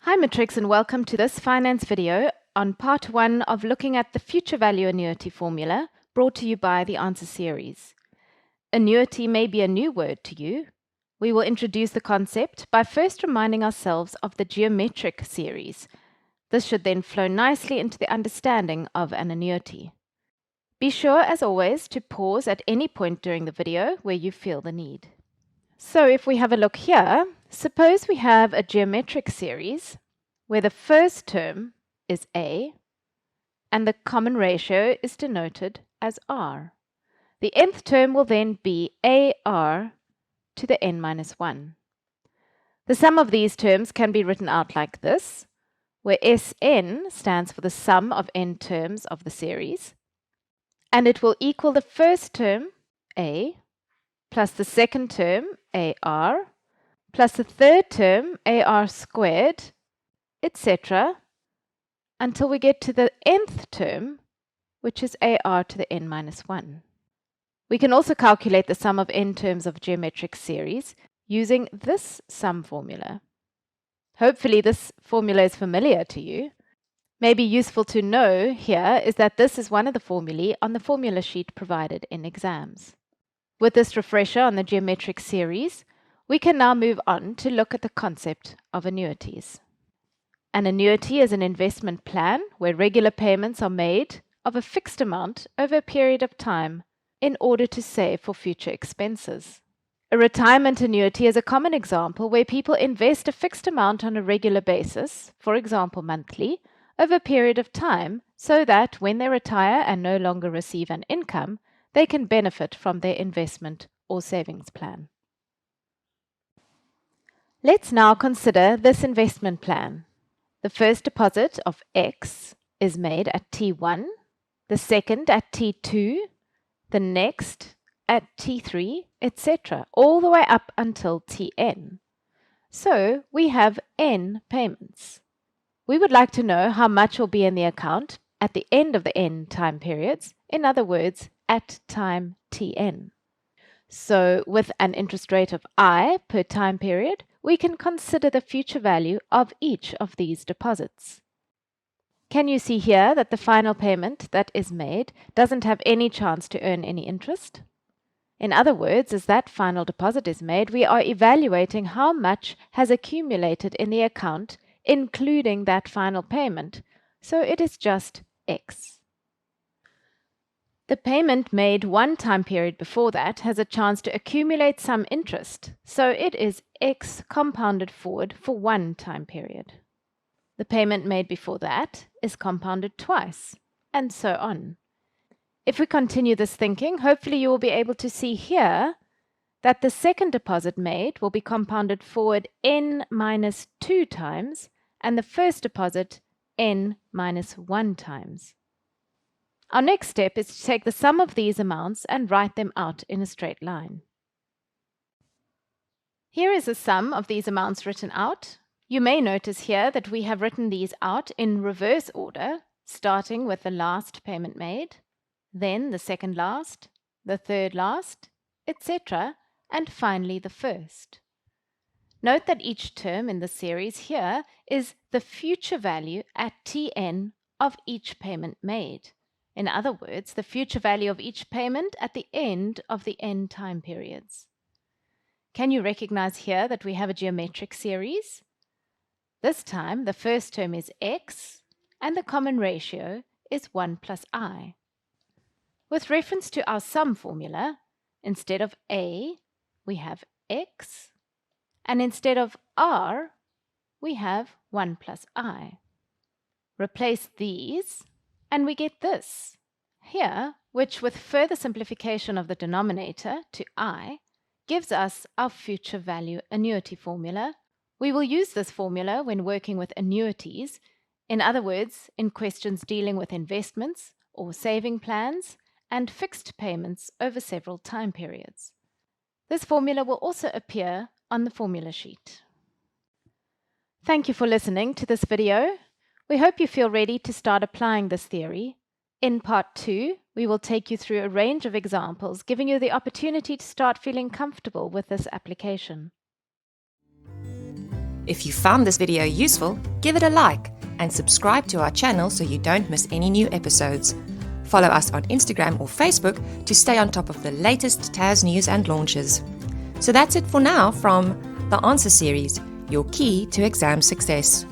Hi Matrix, and welcome to this finance video on part 1 of looking at the Future Value Annuity Formula brought to you by the Answer series. Annuity may be a new word to you. We will introduce the concept by first reminding ourselves of the geometric series. This should then flow nicely into the understanding of an annuity. Be sure, as always, to pause at any point during the video where you feel the need. So if we have a look here, suppose we have a geometric series where the first term is A and the common ratio is denoted as R. The nth term will then be AR to the n minus 1. The sum of these terms can be written out like this, where Sn stands for the sum of n terms of the series, and it will equal the first term, A, plus the second term, AR, plus the third term, AR squared, etc., until we get to the nth term, which is AR to the n minus 1. We can also calculate the sum of n terms of a geometric series using this sum formula. Hopefully this formula is familiar to you. Maybe useful to know here is that this is one of the formulae on the formula sheet provided in exams. With this refresher on the geometric series, we can now move on to look at the concept of annuities. An annuity is an investment plan where regular payments are made of a fixed amount over a period of time in order to save for future expenses. A retirement annuity is a common example where people invest a fixed amount on a regular basis, for example monthly, over a period of time so that when they retire and no longer receive an income, they can benefit from their investment or savings plan. Let's now consider this investment plan. The first deposit of X is made at T1, the second at T2, the next at T3, etc., all the way up until Tn. So we have n payments. We would like to know how much will be in the account at the end of the n time periods, in other words, at time Tn. So with an interest rate of I per time period, we can consider the future value of each of these deposits. Can you see here that the final payment that is made doesn't have any chance to earn any interest? In other words, as that final deposit is made, we are evaluating how much has accumulated in the account, including that final payment. So it is just X. The payment made one time period before that has a chance to accumulate some interest, so it is X compounded forward for one time period. The payment made before that is compounded twice, and so on. If we continue this thinking, hopefully you will be able to see here that the second deposit made will be compounded forward n minus 2 times, and the first deposit n minus 1 times. Our next step is to take the sum of these amounts and write them out in a straight line. Here is a sum of these amounts written out. You may notice here that we have written these out in reverse order, starting with the last payment made, then the second last, the third last, etc., and finally the first. Note that each term in the series here is the future value at Tn of each payment made. In other words, the future value of each payment at the end of the n time periods. Can you recognize here that we have a geometric series? This time, the first term is X, and the common ratio is 1 plus I. With reference to our sum formula, instead of A, we have X, and instead of R, we have 1 plus I. Replace these, and we get this here, which with further simplification of the denominator to I, gives us our future value annuity formula. We will use this formula when working with annuities, in other words, in questions dealing with investments or saving plans and fixed payments over several time periods. This formula will also appear on the formula sheet. Thank you for listening to this video. We hope you feel ready to start applying this theory. In part 2, we will take you through a range of examples, giving you the opportunity to start feeling comfortable with this application. If you found this video useful, give it a like and subscribe to our channel so you don't miss any new episodes. Follow us on Instagram or Facebook to stay on top of the latest TAS news and launches. So that's it for now from the Answer Series, your key to exam success.